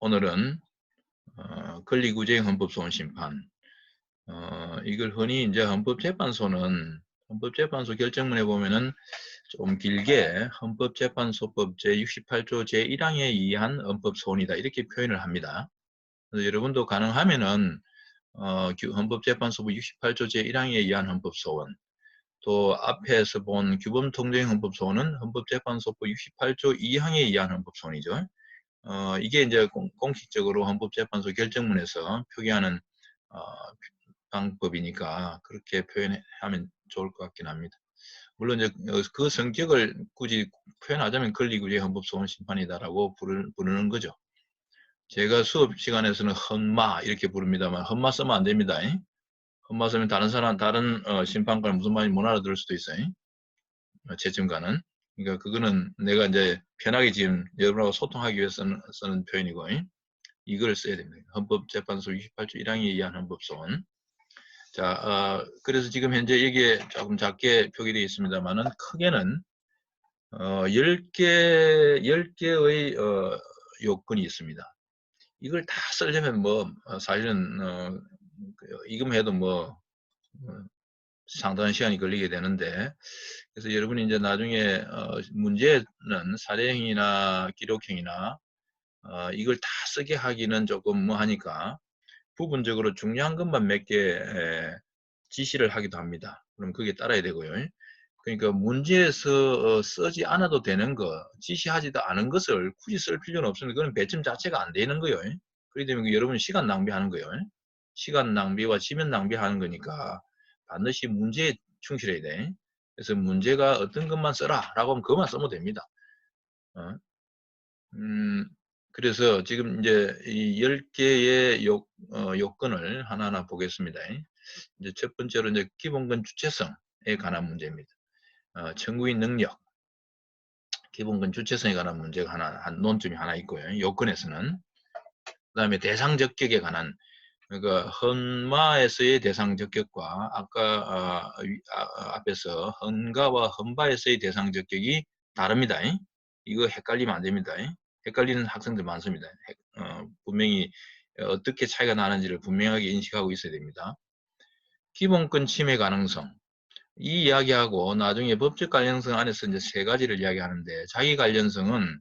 오늘은 권리구제형 헌법소원 심판. 이걸 흔히 이제 헌법재판소 결정문에 보면은 좀 길게 헌법재판소법 제68조 제1항에 의한 헌법소원이다 이렇게 표현을 합니다. 그래서 여러분도 가능하면은 헌법재판소법 68조 제1항에 의한 헌법소원, 또 앞에서 본 규범통정형 헌법소원은 헌법재판소법 68조 2항에 의한 헌법소원이죠. 이게 이제 공식적으로 헌법재판소 결정문에서 표기하는 방법이니까 그렇게 표현하면 좋을 것 같긴 합니다. 물론 이제 그 성격을 굳이 표현하자면 권리구제 헌법소원 심판이다라고 부르는 거죠. 제가 수업 시간에서는 헌마 이렇게 부릅니다만 헌마 쓰면 안 됩니다. 헌마 쓰면 다른 심판관은 무슨 말인지 못 알아들을 수도 있어요. 채점가는. 그러니까 그거는 내가 이제 편하게 지금 여러분하고 소통하기 위해서 쓰는 표현이고, 이걸 써야 됩니다. 헌법재판소 68조 1항에 의한 헌법소원. 자, 그래서 지금 현재 여기에 조금 작게 표기되어 있습니다만은 크게는 10개의 요건이 있습니다. 이걸 다 쓰려면 사실은 이금해도 상당한 시간이 걸리게 되는데, 그래서 여러분이 이제 나중에 문제는 사례형이나 기록형이나 이걸 다 쓰게 하기는 조금 하니까 부분적으로 중요한 것만 몇 개 지시를 하기도 합니다. 그럼 그게 따라야 되고요. 그러니까 문제에서 쓰지 않아도 되는 거, 지시하지도 않은 것을 굳이 쓸 필요는 없습니다. 그건 배점 자체가 안 되는 거예요. 그렇기 때문에 여러분 시간 낭비하는 거예요. 시간 낭비와 지면 낭비하는 거니까 반드시 문제에 충실해야 돼. 그래서 문제가 어떤 것만 써라 라고 하면 그것만 쓰면 됩니다. 그래서 지금 이제 이 10개의 요건을 하나하나 보겠습니다. 이제 첫 번째로 이제 기본권 주체성에 관한 문제입니다. 청구인 능력, 기본권 주체성에 관한 문제가 한 논점이 하나 있고요. 요건에서는. 그 다음에 대상 적격에 관한, 그러니까 헌마에서의 대상 적격과 아까 앞에서 헌가와 헌바에서의 대상 적격이 다릅니다. 이거 헷갈리면 안 됩니다. 헷갈리는 학생들 많습니다. 분명히 어떻게 차이가 나는지를 분명하게 인식하고 있어야 됩니다. 기본권 침해 가능성. 이 이야기하고 나중에 법적 관련성 안에서 이제 세 가지를 이야기하는데, 자기 관련성은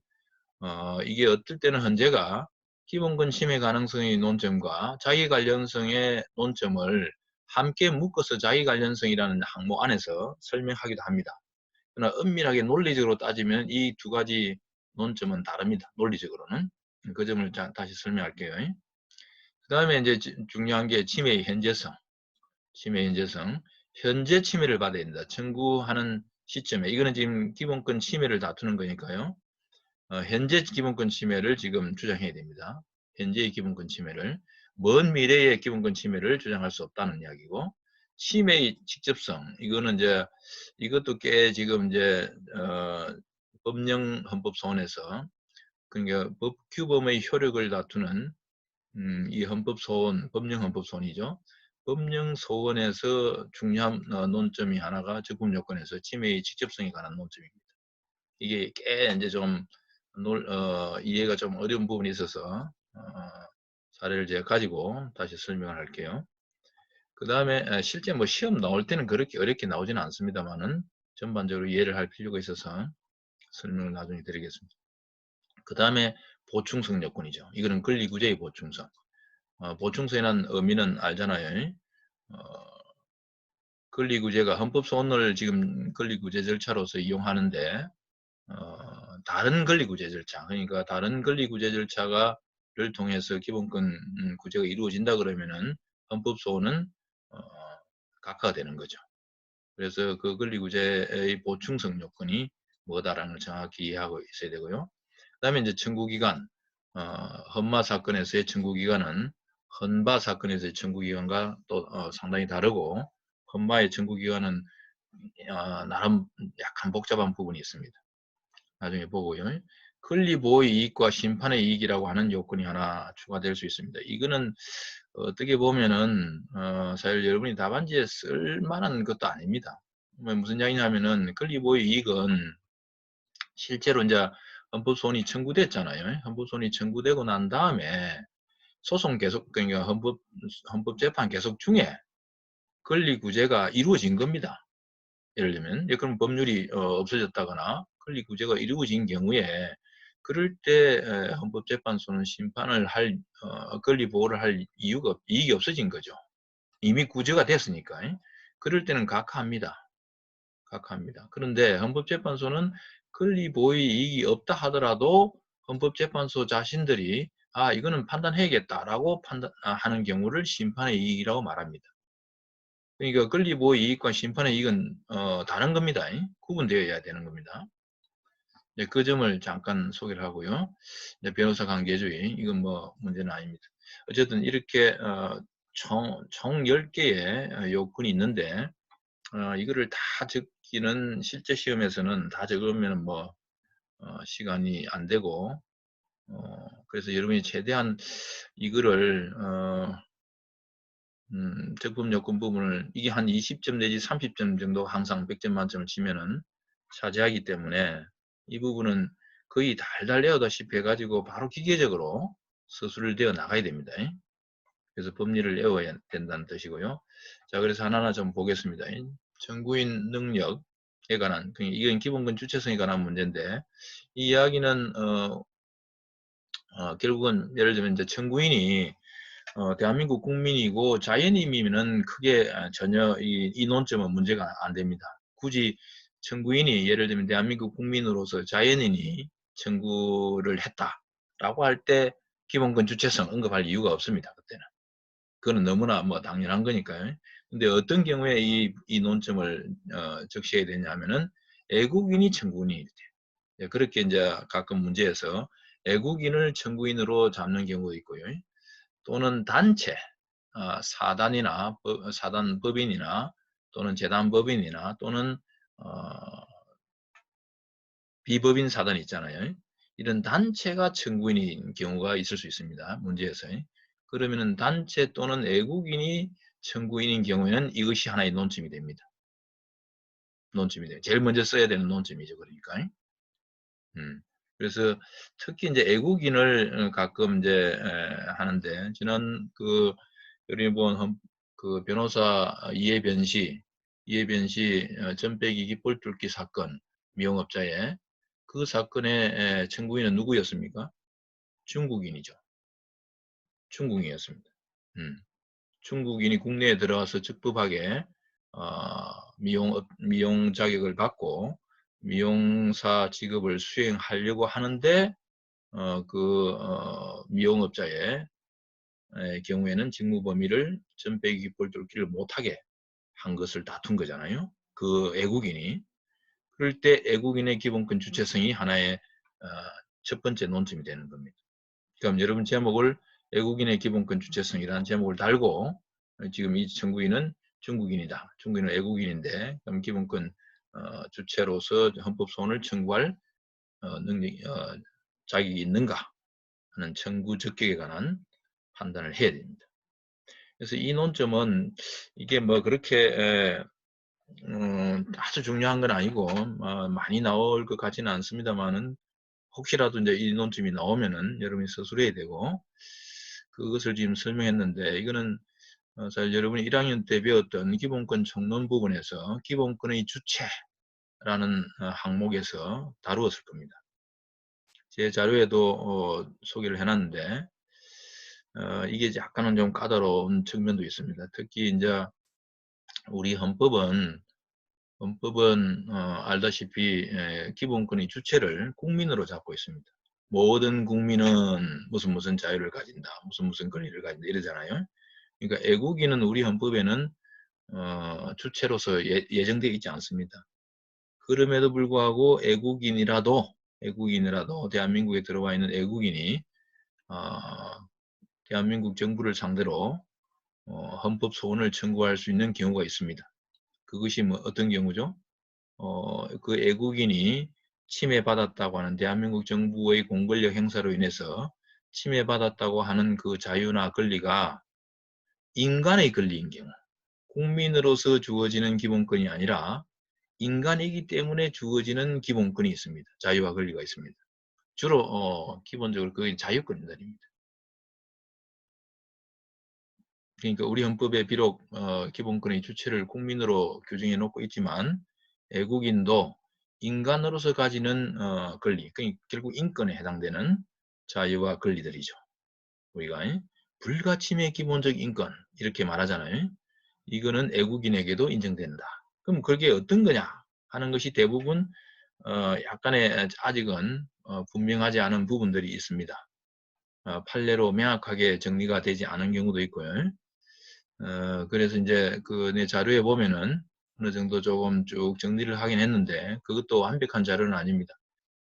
이게 어떨 때는 헌재가 기본권 침해 가능성의 논점과 자기 관련성의 논점을 함께 묶어서 자기 관련성이라는 항목 안에서 설명하기도 합니다. 그러나 엄밀하게 논리적으로 따지면 이 두 가지 논점은 다릅니다. 논리적으로는. 그 점을 다시 설명할게요. 그 다음에 이제 중요한 게 침해의 현재성. 침해 현재성. 현재 침해를 받아야 된다. 청구하는 시점에. 이거는 지금 기본권 침해를 다투는 거니까요. 현재 기본권 침해를 지금 주장해야 됩니다. 현재의 기본권 침해를. 먼 미래의 기본권 침해를 주장할 수 없다는 이야기고, 침해의 직접성. 이거는 이제 이것도 꽤 지금 이제 법령 헌법 소원에서, 그러니까 법 규범의 효력을 다투는 이 헌법 소원, 법령 헌법 소원이죠. 법령 소원에서 중요한 논점이 하나가 적법 요건에서 침해의 직접성에 관한 논점입니다. 이게 꽤 이제 좀 이해가 좀 어려운 부분이 있어서 사례를 제가 가지고 다시 설명을 할게요. 그 다음에 실제 시험 나올 때는 그렇게 어렵게 나오지는 않습니다만은 전반적으로 이해를 할 필요가 있어서 설명을 나중에 드리겠습니다. 그 다음에 보충성 요건이죠. 이거는 권리구제의 보충성. 보충성이라는 의미는 알잖아요. 권리구제가 헌법소원을 지금 권리구제 절차로서 이용하는데, 다른 권리구제 절차, 그러니까 다른 권리구제 절차를 통해서 기본권 구제가 이루어진다 그러면은 헌법소원은 각하가 되는 거죠. 그래서 그 권리구제의 보충성 요건이 뭐다라는 걸 정확히 이해하고 있어야 되고요. 그 다음에 이제 청구기간, 헌마 사건에서의 청구기간은 헌바 사건에서의 청구기간과 또 상당히 다르고, 헌마의 청구기간은 나름 약간 복잡한 부분이 있습니다. 나중에 보고요. 권리보호의 이익과 심판의 이익이라고 하는 요건이 하나 추가될 수 있습니다. 이거는 어떻게 보면은 사실 여러분이 답안지에 쓸 만한 것도 아닙니다. 무슨 이야기냐면은 권리보호의 이익은 실제로 이제 헌법소원이 청구됐잖아요. 헌법소원이 청구되고 난 다음에 소송 계속, 그러니까 헌법재판 계속 중에 권리구제가 이루어진 겁니다. 예를 들면, 그럼 법률이 없어졌다거나 권리구제가 이루어진 경우에 그럴 때 헌법재판소는 심판을 할, 권리보호를 할 이익이 없어진 거죠. 이미 구제가 됐으니까. 그럴 때는 각하합니다. 각하합니다. 그런데 헌법재판소는 권리보호의 이익이 없다 하더라도 헌법재판소 자신들이 이거는 판단해야겠다라고 하는 경우를 심판의 이익이라고 말합니다. 그러니까 권리보호 이익과 심판의 이익은 다른 겁니다. 구분되어야 되는 겁니다. 그 점을 잠깐 소개를 하고요. 변호사 관계주의, 이건 뭐 문제는 아닙니다. 어쨌든 이렇게 총 10개의 요건이 있는데 이거를 다 적기는 실제 시험에서는 다 적으면 뭐 시간이 안 되고 그래서 여러분이 최대한 이거를 적법 요건 부분을 이게 한 20점 내지 30점 정도 항상 100점 만점을 치면은 차지하기 때문에 이 부분은 거의 달달 외우다시피 해가지고 바로 기계적으로 서술을 되어 나가야 됩니다. 그래서 법리를 외워야 된다는 뜻이고요. 자, 그래서 하나하나 좀 보겠습니다. 청구인 능력에 관한, 이건 기본권 주체성에 관한 문제인데, 이 이야기는 결국은 예를 들면 이제 청구인이 대한민국 국민이고 자연인이면은 크게 전혀 이 논점은 문제가 안 됩니다. 굳이 청구인이 예를 들면 대한민국 국민으로서 자연인이 청구를 했다라고 할 때 기본권 주체성 언급할 이유가 없습니다. 그때는. 그거는 너무나 뭐 당연한 거니까요. 근데 어떤 경우에 이 논점을 적시해야 되냐면은 애국인이 청구인이 돼. 그렇게 이제 가끔 문제에서 애국인을 청구인으로 잡는 경우도 있고요. 또는 단체, 사단이나 사단 법인이나 또는 재단 법인이나 또는 비법인 사단이 있잖아요. 이런 단체가 청구인인 경우가 있을 수 있습니다. 문제에서. 그러면은 단체 또는 애국인이 청구인인 경우에는 이것이 하나의 논점이 됩니다. 논점이 돼요. 제일 먼저 써야 되는 논점이죠. 그러니까. 그래서 특히 이제 애국인을 가끔 이제 하는데 지난 일본 그 변호사 이해변 씨 전배기 깃볼 뚫기 사건 미용업자의 그 사건의 청구인은 누구였습니까? 중국인이죠. 중국인이었습니다. 중국인이 국내에 들어와서 적법하게 미용 자격을 받고 미용사 직업을 수행하려고 하는데 미용업자의 경우에는 직무 범위를 전배기 깃볼 뚫기를 못하게 한 것을 다툰 거잖아요. 그 애국인이. 그럴 때 애국인의 기본권 주체성이 하나의 첫 번째 논점이 되는 겁니다. 그럼 여러분 제목을 애국인의 기본권 주체성이라는 제목을 달고 지금 이 청구인은 중국인이다. 중국인은 애국인인데 그럼 기본권 주체로서 헌법소원을 청구할 자격이 있는가 하는 청구 적격에 관한 판단을 해야 됩니다. 그래서 이 논점은 이게 뭐 그렇게 아주 중요한 건 아니고 많이 나올 것 같지는 않습니다만은 혹시라도 이제 이 논점이 나오면은 여러분이 서술해야 되고 그것을 지금 설명했는데 이거는 사실 여러분이 1학년 때 배웠던 기본권 총론 부분에서 기본권의 주체라는 항목에서 다루었을 겁니다. 제 자료에도 소개를 해놨는데 이게 약간은 좀 까다로운 측면도 있습니다. 특히 이제 우리 헌법은 알다시피 기본권의 주체를 국민으로 잡고 있습니다. 모든 국민은 무슨 자유를 가진다, 무슨 권리를 가진다 이러잖아요. 그러니까 애국인은 우리 헌법에는 주체로서 예정되어 있지 않습니다. 그럼에도 불구하고 애국인이라도 대한민국에 들어와 있는 애국인이 대한민국 정부를 상대로 헌법 소원을 청구할 수 있는 경우가 있습니다. 그것이 뭐 어떤 경우죠? 그 애국인이 침해받았다고 하는 대한민국 정부의 공권력 행사로 인해서 침해받았다고 하는 그 자유나 권리가 인간의 권리인 경우, 국민으로서 주어지는 기본권이 아니라 인간이기 때문에 주어지는 기본권이 있습니다. 자유와 권리가 있습니다. 주로 기본적으로 그게 자유권들입니다. 그러니까 우리 헌법에 비록 기본권의 주체를 국민으로 규정해 놓고 있지만 애국인도 인간으로서 가지는 권리, 그러니까 결국 인권에 해당되는 자유와 권리들이죠. 우리가 불가침의 기본적 인권 이렇게 말하잖아요. 이거는 애국인에게도 인정된다. 그럼 그게 어떤 거냐 하는 것이 대부분 약간의 아직은 분명하지 않은 부분들이 있습니다. 판례로 명확하게 정리가 되지 않은 경우도 있고요. 그래서 이제 그 내 자료에 보면은 어느 정도 조금 쭉 정리를 하긴 했는데 그것도 완벽한 자료는 아닙니다.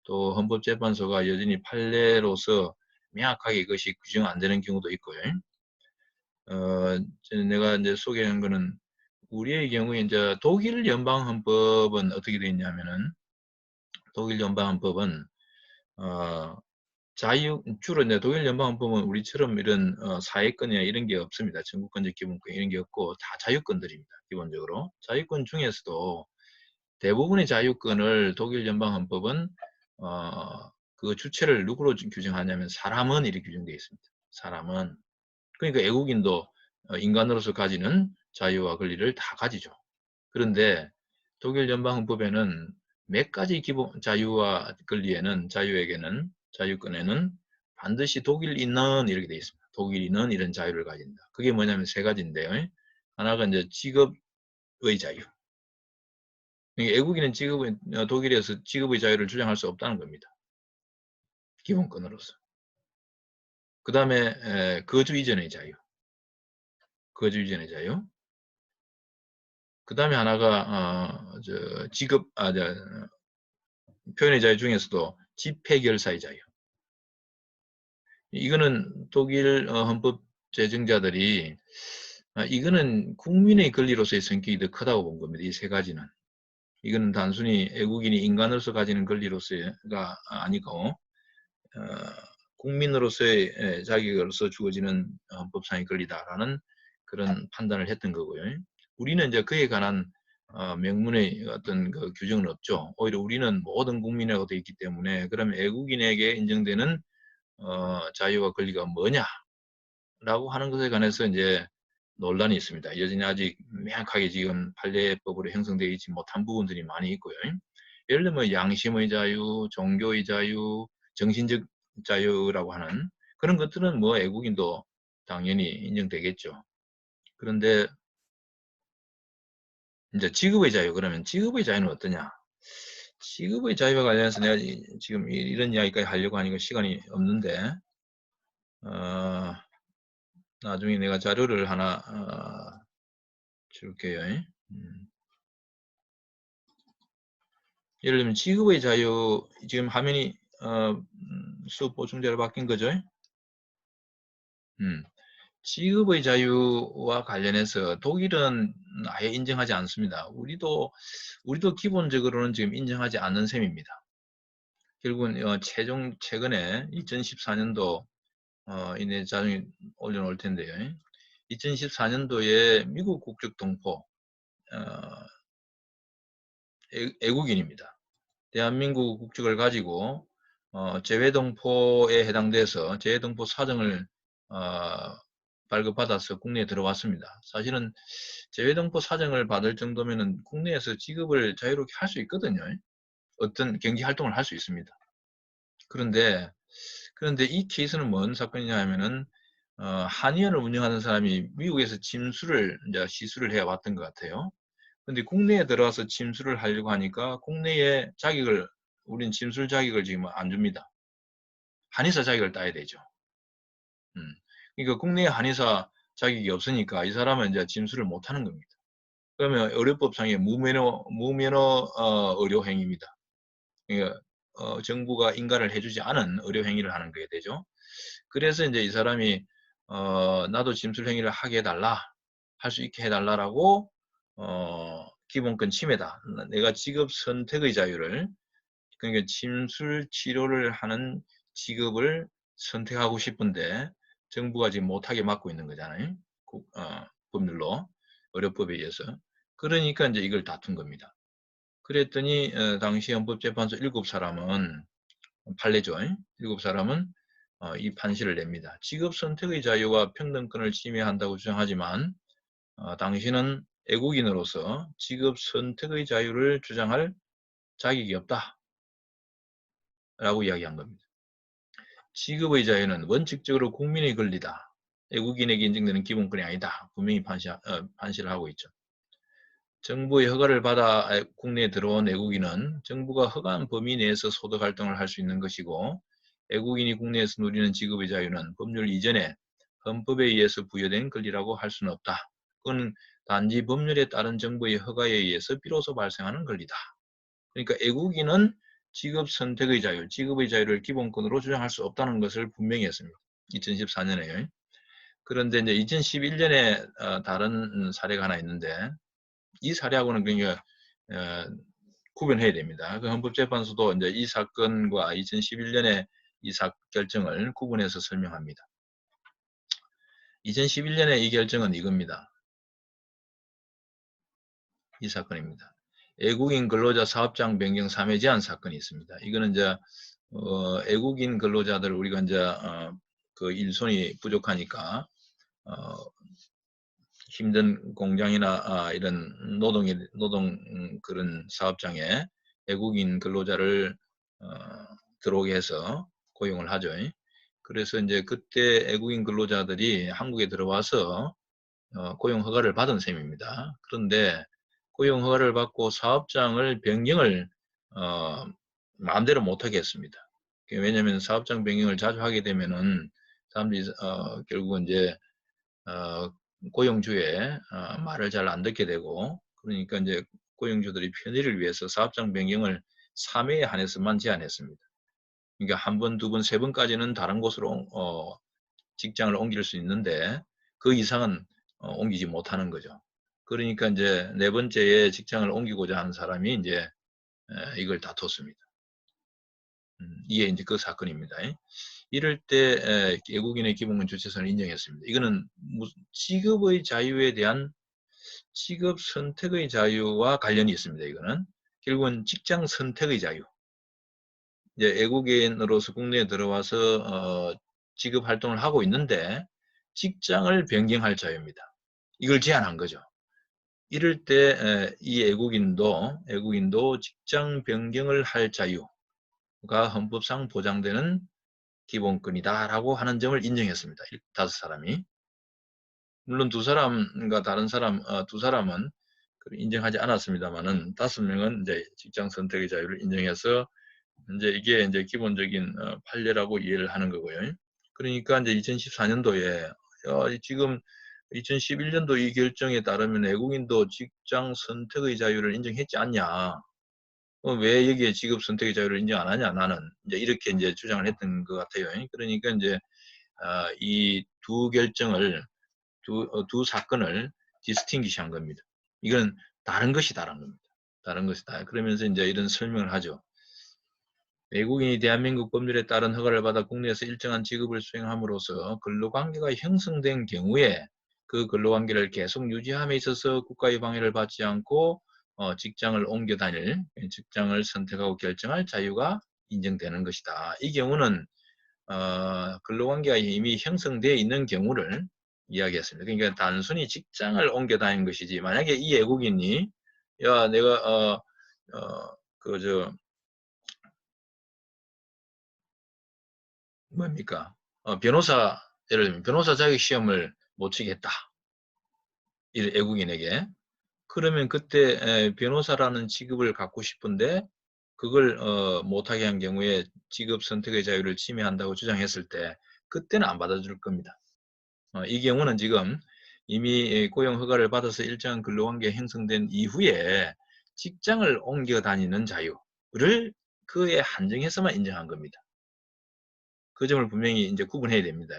또 헌법재판소가 여전히 판례로서 명확하게 이것이 규정 안 되는 경우도 있고요. 내가 이제 소개한 거는 우리의 경우에 이제 독일 연방헌법은 어떻게 되어 있냐면은 독일 연방헌법은 주로 이제 독일 연방헌법은 우리처럼 이런 사회권이나 이런 게 없습니다. 청구권적 기본권 이런 게 없고 다 자유권들입니다. 기본적으로 자유권 중에서도 대부분의 자유권을 독일 연방헌법은 그 주체를 누구로 규정하냐면 사람은 이렇게 규정되어 있습니다. 사람은 그러니까 애국인도 인간으로서 가지는 자유와 권리를 다 가지죠. 그런데 독일 연방헌법에는 몇 가지 기본 자유와 권리에는 자유권에는 반드시 독일인은 이렇게 되어 있습니다. 독일인은 이런 자유를 가진다. 그게 뭐냐면 세 가지인데요. 하나가 이제 직업의 자유. 애국인은 독일에서 직업의 자유를 주장할 수 없다는 겁니다. 기본권으로서. 그 다음에 거주 이전의 자유. 거주 이전의 자유. 그 다음에 하나가 표현의 자유 중에서도 집회결사의 자유. 이거는 독일 헌법 제정자들이 이거는 국민의 권리로서의 성격이 더 크다고 본 겁니다. 이 세 가지는. 이거는 단순히 애국인이 인간으로서 가지는 권리로서가 아니고 국민으로서의 자격으로서 주어지는 헌법상의 권리다라는 그런 판단을 했던 거고요. 우리는 이제 그에 관한 명문의 어떤 그 규정은 없죠. 오히려 우리는 모든 국민이라고 되어 있기 때문에 그러면 애국인에게 인정되는 자유와 권리가 뭐냐라고 하는 것에 관해서 이제 논란이 있습니다. 여전히 아직 명확하게 지금 판례법으로 형성되어 있지 못한 부분들이 많이 있고요. 예를 들면 양심의 자유, 종교의 자유, 정신적 자유라고 하는 그런 것들은 뭐 애국인도 당연히 인정되겠죠. 그런데 이제 직업의 자유 그러면 직업의 자유는 어떠냐? 직업의 자유와 관련해서 내가 지금 이런 이야기까지 하려고 하니까 시간이 없는데 나중에 내가 자료를 하나 줄게요. 예를 들면 직업의 자유 지금 화면이 수업 보충자로 바뀐 거죠. 직업의 자유와 관련해서 독일은 아예 인정하지 않습니다. 우리도 기본적으로는 지금 인정하지 않는 셈입니다. 결국은 최근에 2014년도 이내 자료에 올려놓을 텐데요. 2014년도에 미국 국적 동포 애국인입니다. 대한민국 국적을 가지고 재외동포에 해당돼서 재외동포 사정을 발급받아서 국내에 들어왔습니다. 사실은 재외동포 사정을 받을 정도면은 국내에서 직업을 자유롭게 할 수 있거든요. 어떤 경제 활동을 할 수 있습니다. 그런데 이 케이스는 뭔 사건이냐 하면은 한의원을 운영하는 사람이 미국에서 침수를 이제 시술을 해 왔던 것 같아요. 근데 국내에 들어와서 침수를 하려고 하니까 국내에 우린 침술 자격을 지금 안 줍니다. 한의사 자격을 따야 되죠. 그러니까 국내에 한의사 자격이 없으니까 이 사람은 이제 침수를 못 하는 겁니다. 그러면 의료법상의 무면허 의료 행위입니다. 그러니까 정부가 인가를 해주지 않은 의료 행위를 하는 게 되죠. 그래서 이제 이 사람이 나도 침술 행위를 하게 해달라, 할 수 있게 해달라라고 기본권 침해다. 내가 직업 선택의 자유를 그러니까 침술 치료를 하는 직업을 선택하고 싶은데 정부가 지금 못하게 막고 있는 거잖아요. 법률로 의료법에 의해서. 그러니까 이제 이걸 다툰 겁니다. 그랬더니 당시 헌법재판소 7사람은 판례죠. 7사람은 이 판시를 냅니다. 직업 선택의 자유와 평등권을 침해한다고 주장하지만 당신은 애국인으로서 직업 선택의 자유를 주장할 자격이 없다 라고 이야기한 겁니다. 직업의 자유는 원칙적으로 국민의 권리다. 애국인에게 인정되는 기본권이 아니다. 분명히 판시를 하고 있죠. 정부의 허가를 받아 국내에 들어온 애국인은 정부가 허가한 범위 내에서 소득 활동을 할 수 있는 것이고, 애국인이 국내에서 누리는 직업의 자유는 법률 이전에 헌법에 의해서 부여된 권리라고 할 수는 없다. 그건 단지 법률에 따른 정부의 허가에 의해서 비로소 발생하는 권리다. 그러니까 애국인은 직업 선택의 자유, 직업의 자유를 기본권으로 주장할 수 없다는 것을 분명히 했습니다. 2014년에요. 그런데 이제 2011년에 다른 사례가 하나 있는데, 이 사례하고는 그러니까 구별해야 됩니다. 그 헌법재판소도 이제 이 사건과 2011년에 이 결정을 구분해서 설명합니다. 2011년에 이 결정은 이겁니다. 이 사건입니다. 애국인 근로자 사업장 변경 3회 제한 사건이 있습니다. 이거는 이제 애국인 근로자들 우리가 이제 그 일손이 부족하니까 힘든 공장이나 이런 노동 그런 사업장에 외국인 근로자를 들어오게 해서 고용을 하죠. 그래서 이제 그때 외국인 근로자들이 한국에 들어와서 고용 허가를 받은 셈입니다. 그런데 고용 허가를 받고 사업장을 변경을 마음대로 못하게 했습니다. 왜냐하면 사업장 변경을 자주 하게 되면은 사람들이 결국은 이제 고용주의 말을 잘 안 듣게 되고, 그러니까 이제 고용주들이 편의를 위해서 사업장 변경을 3회에 한해서만 제한했습니다. 그러니까 한 번, 두 번, 세 번까지는 다른 곳으로 직장을 옮길 수 있는데 그 이상은 옮기지 못하는 거죠. 그러니까 이제 네 번째에 직장을 옮기고자 하는 사람이 이제 이걸 다퉜습니다. 이게 이제 그 사건입니다. 이럴 때 외국인의 기본권 주체성을 인정했습니다. 이거는 직업의 자유에 대한 직업 선택의 자유와 관련이 있습니다. 이거는 결국은 직장 선택의 자유. 이제 외국인으로서 국내에 들어와서 직업 활동을 하고 있는데 직장을 변경할 자유입니다. 이걸 제한한 거죠. 이럴 때 이 외국인도 직장 변경을 할 자유가 헌법상 보장되는 기본권이다라고 하는 점을 인정했습니다. 5사람이. 물론 2사람과 다른 사람, 2사람은 인정하지 않았습니다만은 5명은 이제 직장 선택의 자유를 인정해서 이제 이게 이제 기본적인 판례라고 이해를 하는 거고요. 그러니까 이제 2014년도에 지금 2011년도 이 결정에 따르면 외국인도 직장 선택의 자유를 인정했지 않냐? 왜 여기에 직업 선택의 자유를 인정 안 하냐? 나는 이제 이렇게 이제 주장을 했던 것 같아요. 그러니까 이제 이 두 사건을 디스팅기시한 겁니다. 이건 다른 것이다라는 겁니다. 다른 것이다. 그러면서 이제 이런 설명을 하죠. 외국인이 대한민국 법률에 따른 허가를 받아 국내에서 일정한 직업을 수행함으로써 근로관계가 형성된 경우에 그 근로관계를 계속 유지함에 있어서 국가의 방해를 받지 않고 직장을 옮겨 다닐, 직장을 선택하고 결정할 자유가 인정되는 것이다. 이 경우는 근로관계가 이미 형성되어 있는 경우를 이야기했습니다. 그러니까 단순히 직장을 옮겨 다닌 것이지, 만약에 이 외국인이 야 내가 뭡니까? 변호사, 예를 들면 변호사 자격 시험을 못 치겠다. 이 외국인에게. 그러면 그때 변호사라는 직업을 갖고 싶은데 그걸 못하게 한 경우에 직업 선택의 자유를 침해한다고 주장했을 때 그때는 안 받아줄 겁니다. 이 경우는 지금 이미 고용 허가를 받아서 일정한 근로관계 형성된 이후에 직장을 옮겨 다니는 자유를 그에 한정해서만 인정한 겁니다. 그 점을 분명히 이제 구분해야 됩니다.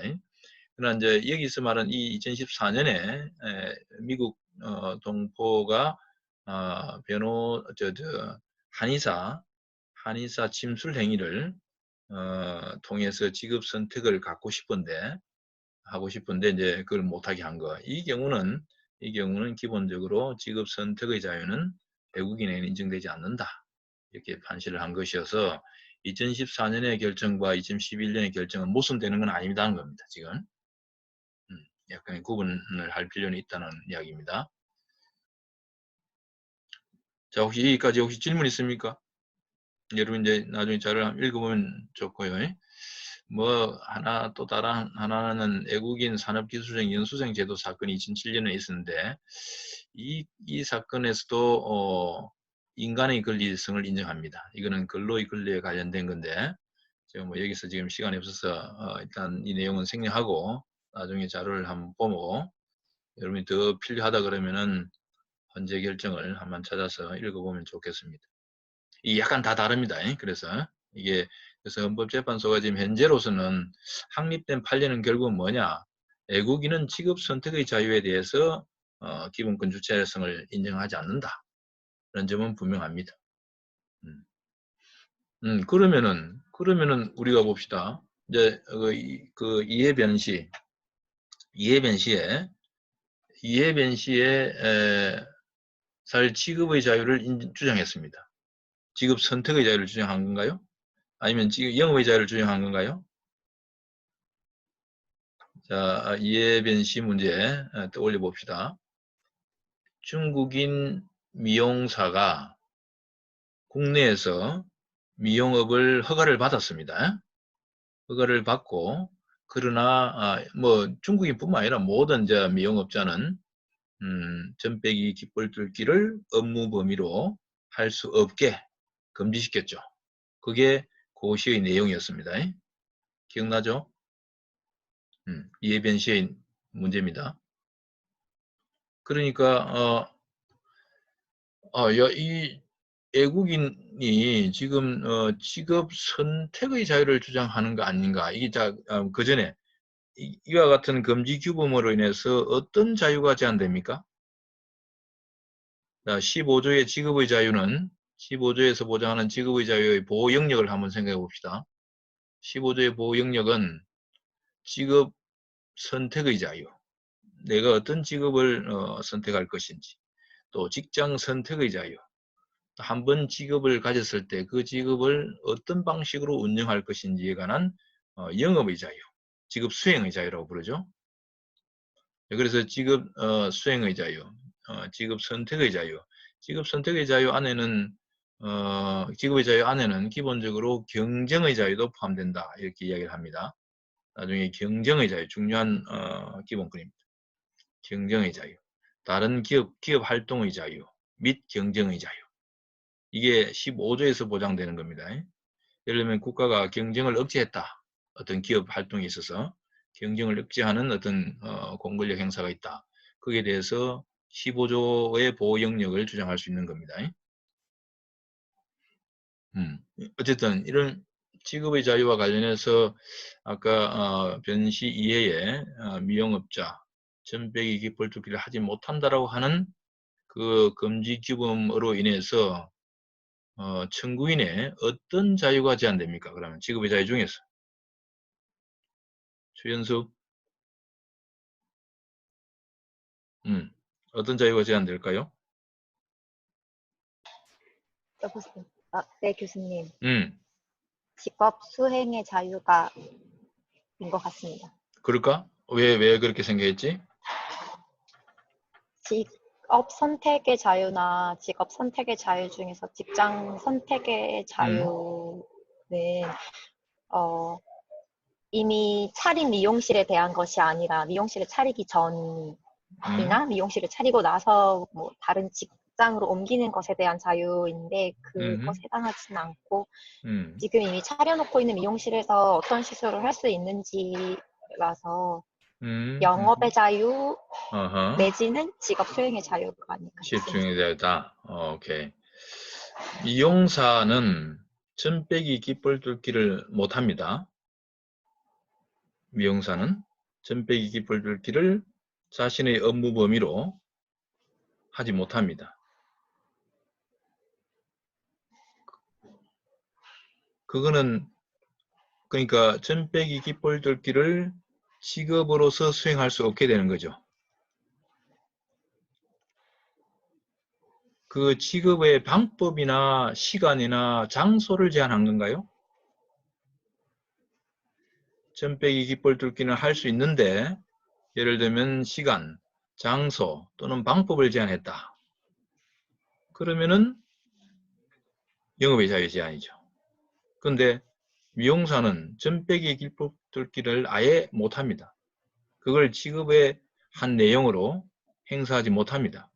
그러나 이제 여기서 말한 이 2014년에 미국 동포가 한의사 침술 행위를 통해서 직업 선택을 하고 싶은데 이제 그걸 못하게 한 거. 이 경우는 기본적으로 직업 선택의 자유는 외국인에게는 인정되지 않는다. 이렇게 판시를 한 것이어서 2014년의 결정과 2011년의 결정은 모순되는 건 아니다는 겁니다. 지금 약간의 구분을 할 필요는 있다는 이야기입니다. 자, 여기까지 혹시 질문 있습니까? 여러분 이제 나중에 자료를 한번 읽어보면 좋고요. 뭐 하나 또 다른 하나는 애국인 산업기술생 연수생 제도 사건이 2007년에 있었는데 이 사건에서도 인간의 권리성을 인정합니다. 이거는 근로의 권리에 관련된 건데 제가 뭐 여기서 지금 시간이 없어서 일단 이 내용은 생략하고 나중에 자료를 한번 보고 여러분이 더 필요하다 그러면은 헌재 결정을 한번 찾아서 읽어보면 좋겠습니다. 이 약간 다 다릅니다. 그래서 이게 그래서 헌법재판소가 지금 현재로서는 확립된 판례는 결국은 뭐냐? 애국인은 직업 선택의 자유에 대해서 기본권 주체성을 인정하지 않는다. 그런 점은 분명합니다. 그러면은 우리가 봅시다. 이제 그 이해변 시에 살 직업의 자유를 주장했습니다. 직업 선택의 자유를 주장한 건가요? 아니면 지금 영업의 자유를 주장한 건가요? 자, 이해변 시 문제 떠올려 봅시다. 중국인 미용사가 국내에서 미용업을 허가를 받았습니다. 허가를 받고 그러나 뭐 중국인뿐만 아니라 모든 미용업자는 점 빼기 깃벌 뚫기를 업무 범위로 할 수 없게 금지시켰죠. 그게 고시의 내용이었습니다. 기억나죠? 이해변 시의 문제입니다. 그러니까 이 애국인이 지금 직업 선택의 자유를 주장하는 거 아닌가? 이게 그 전에 이와 같은 금지 규범으로 인해서 어떤 자유가 제한됩니까? 자, 15조의 직업의 자유는 15조에서 보장하는 직업의 자유의 보호 영역을 한번 생각해 봅시다. 15조의 보호 영역은 직업 선택의 자유, 내가 어떤 직업을 선택할 것인지, 또 직장 선택의 자유, 한 번 직업을 가졌을 때 그 직업을 어떤 방식으로 운영할 것인지에 관한 영업의 자유, 직업 수행의 자유라고 부르죠. 그래서 직업 수행의 자유, 직업 선택의 자유, 직업 선택의 자유 안에는 직업의 자유 안에는 기본적으로 경쟁의 자유도 포함된다 이렇게 이야기를 합니다. 나중에 경쟁의 자유 중요한 기본권입니다. 경쟁의 자유, 다른 기업 활동의 자유 및 경쟁의 자유. 이게 15조에서 보장되는 겁니다. 예를 들면 국가가 경쟁을 억제했다. 어떤 기업 활동에 있어서 경쟁을 억제하는 어떤 공권력 행사가 있다. 거기에 대해서 15조의 보호 영역을 주장할 수 있는 겁니다. 어쨌든 이런 직업의 자유와 관련해서 아까 변시 이해에 미용업자 전배기 깃벌 뚫기를 하지 못한다라고 하는 그 금지 규범으로 인해서 청구인의 어떤 자유가 제한됩니까? 그러면 직업의 자유 중에서 최연수 어떤 자유가 제한될까요? 여보세요. 네, 교수님. 음, 직업 수행의 자유가 인 것 같습니다. 그럴까? 왜 그렇게 생각했지? 직업 선택의 자유나 직업 선택의 자유 중에서 직장 선택의 자유는 이미 차린 미용실에 대한 것이 아니라 미용실을 차리기 전이나 미용실을 차리고 나서 뭐 다른 직장으로 옮기는 것에 대한 자유인데 그것에 해당하지는 않고 지금 이미 차려놓고 있는 미용실에서 어떤 시술을 할 수 있는지라서 영업의 자유 내지는 직업 수행의 자유가 아닐까 싶습니다. 집중이 되다. 오케이. 미용사는 점 빼기 깃벌 뚫기를 못합니다. 미용사는 점 빼기 깃벌 뚫기를 자신의 업무 범위로 하지 못합니다. 그거는 그러니까 점 빼기 깃벌 뚫기를 직업으로서 수행할 수 없게 되는 거죠. 그 직업의 방법이나 시간이나 장소를 제한한 건가요? 점 빼기 깃벌 뚫기는 할 수 있는데 예를 들면 시간, 장소 또는 방법을 제한했다. 그러면은 영업의 자유 제한이죠. 그런데 미용사는 점 빼기 깃벌 뚫기를 아예 못합니다. 그걸 직업의 한 내용으로 행사하지 못합니다.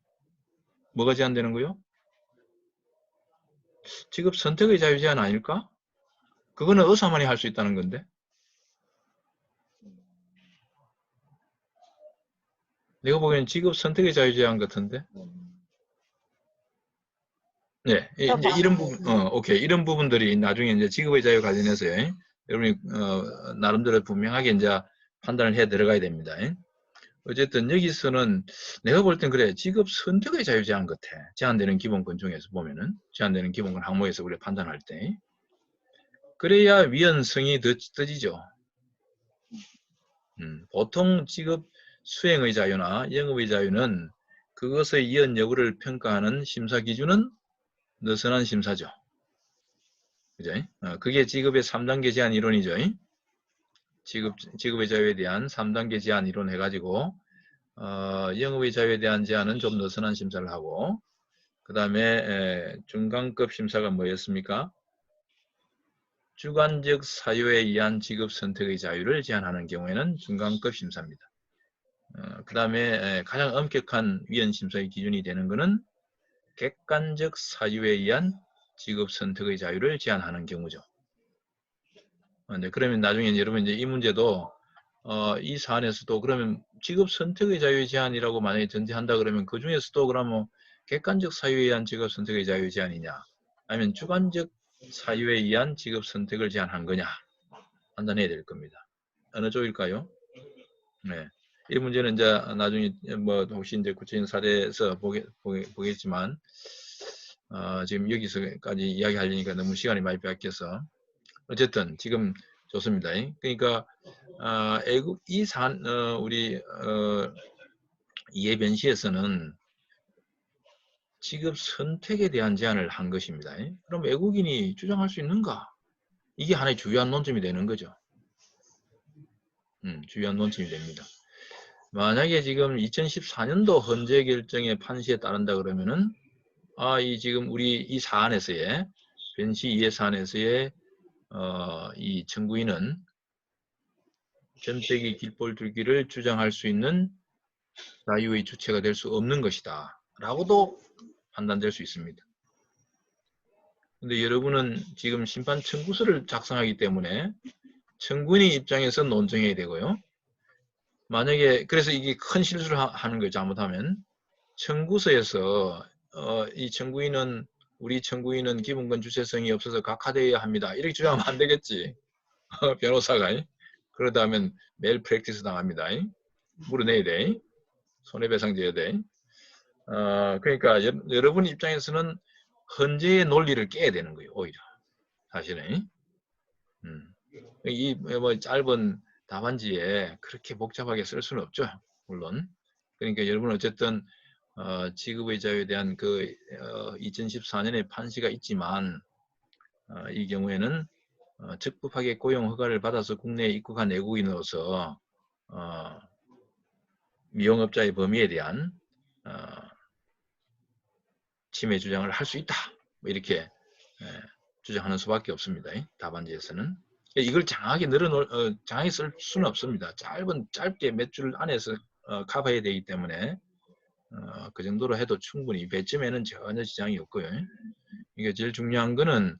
뭐가 제한되는 거요? 직업 선택의 자유 제한 아닐까? 그거는 의사만이 할 수 있다는 건데. 내가 보기엔 직업 선택의 자유 제한 같은데. 네, 이제 이런 부분, 오케이. 이런 부분들이 나중에 이제 직업의 자유 관련해서요. 여러분이, 나름대로 분명하게 이제 판단을 해 들어가야 됩니다. 어쨌든 여기서는 내가 볼 땐 그래. 직업 선택의 자유 제한 같아. 제한되는 기본권 중에서 보면은, 제한되는 기본권 항목에서 우리가 판단할 때. 그래야 위헌성이 떠지죠. 보통 직업 수행의 자유나 영업의 자유는 그것의 이연 여부를 평가하는 심사 기준은 느슨한 심사죠. 그죠? 그게 직업의 3단계 제한 이론이죠. 직업의 자유에 대한 3단계 제한 이론 해가지고, 영업의 자유에 대한 제한은 좀 느슨한 심사를 하고, 그 다음에 중간급 심사가 뭐였습니까? 주관적 사유에 의한 직업 선택의 자유를 제한하는 경우에는 중간급 심사입니다. 그 다음에 가장 엄격한 위헌 심사의 기준이 되는 것은 객관적 사유에 의한 직업 선택의 자유를 제한하는 경우죠. 네, 그러면 나중에 여러분 이제 이 문제도 이 사안에서도 그러면 직업 선택의 자유의 제한이라고 만약에 전제한다 그러면 그 중에서도 그러면 객관적 사유에 의한 직업 선택의 자유의 제한이냐 아니면 주관적 사유에 의한 직업 선택을 제한한 거냐 판단해야 될 겁니다. 어느 쪽일까요? 네. 이 문제는 이제 나중에 뭐 혹시 이제 구체적인 사례에서 보겠지만 지금 여기서까지 이야기하려니까 너무 시간이 많이 뺏겨서 어쨌든 지금 좋습니다. 그러니까 애국 우리 이해변시에서는 직업 선택에 대한 제한을 한 것입니다. 그럼 외국인이 주장할 수 있는가? 이게 하나의 주요한 논점이 되는 거죠. 주요한 논점이 됩니다. 만약에 지금 2014년도 헌재 결정의 판시에 따른다 그러면은 이 지금 우리 이 사안에서의 변시 이해 사안에서의 이 청구인은 점빼기 깃벌 들기를 주장할 수 있는 자유의 주체가 될 수 없는 것이다 라고도 판단될 수 있습니다. 근데 여러분은 지금 심판 청구서를 작성하기 때문에 청구인의 입장에서 논증해야 되고요. 만약에 그래서 이게 큰 실수를 하는 거예요. 잘못하면 청구서에서 이 청구인은 우리 청구인은 기본권 주체성이 없어서 각하되어야 합니다. 이렇게 주장하면 안 되겠지. 변호사가. 그러다 하면 매일 프랙티스 당합니다. 물어내야 돼. 손해배상 져야 돼. 그러니까 여러분 입장에서는 헌재의 논리를 깨야 되는 거예요. 오히려 사실은. 이 뭐 짧은 답안지에 그렇게 복잡하게 쓸 수는 없죠. 물론. 그러니까 여러분 어쨌든 직업의 자유에 대한 그 2014년의 판시가 있지만 이 경우에는 적법하게 고용 허가를 받아서 국내에 입국한 외국인으로서 미용업자의 범위에 대한 침해 주장을 할 수 있다. 뭐 이렇게 주장하는 수밖에 없습니다. 답안지에서는. 이걸 장하게 장하게 쓸 수는 없습니다. 짧게 몇 줄 안에서 커버해야 되기 때문에 그 정도로 해도 충분히 배점에는 전혀 지장이 없고요. 이게 제일 중요한 거는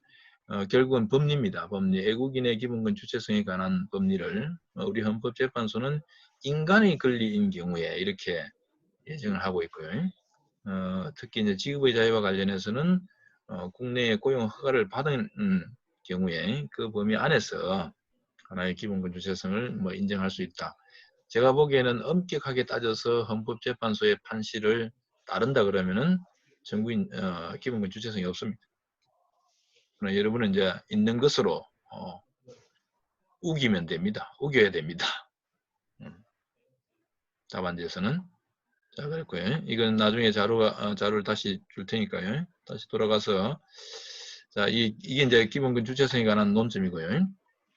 결국은 법리입니다. 법리. 외국인의 기본권 주체성에 관한 법리를 우리 헌법재판소는 인간의 권리인 경우에 이렇게 예정을 하고 있고요. 특히 이제 직업의 자유와 관련해서는 국내에 고용 허가를 받은 경우에 그 범위 안에서 하나의 기본권 주체성을 뭐 인정할 수 있다. 제가 보기에는 엄격하게 따져서 헌법재판소의 판시를 따른다 그러면은 정부인 기본권 주체성이 없습니다. 그러나 여러분은 이제 있는 것으로 우기면 됩니다. 우겨야 됩니다. 답안지에서는. 자, 그랬고요. 이건 나중에 자료를 다시 줄 테니까요. 다시 돌아가서 자, 이게 이제 기본권 주체성에 관한 논점이고요.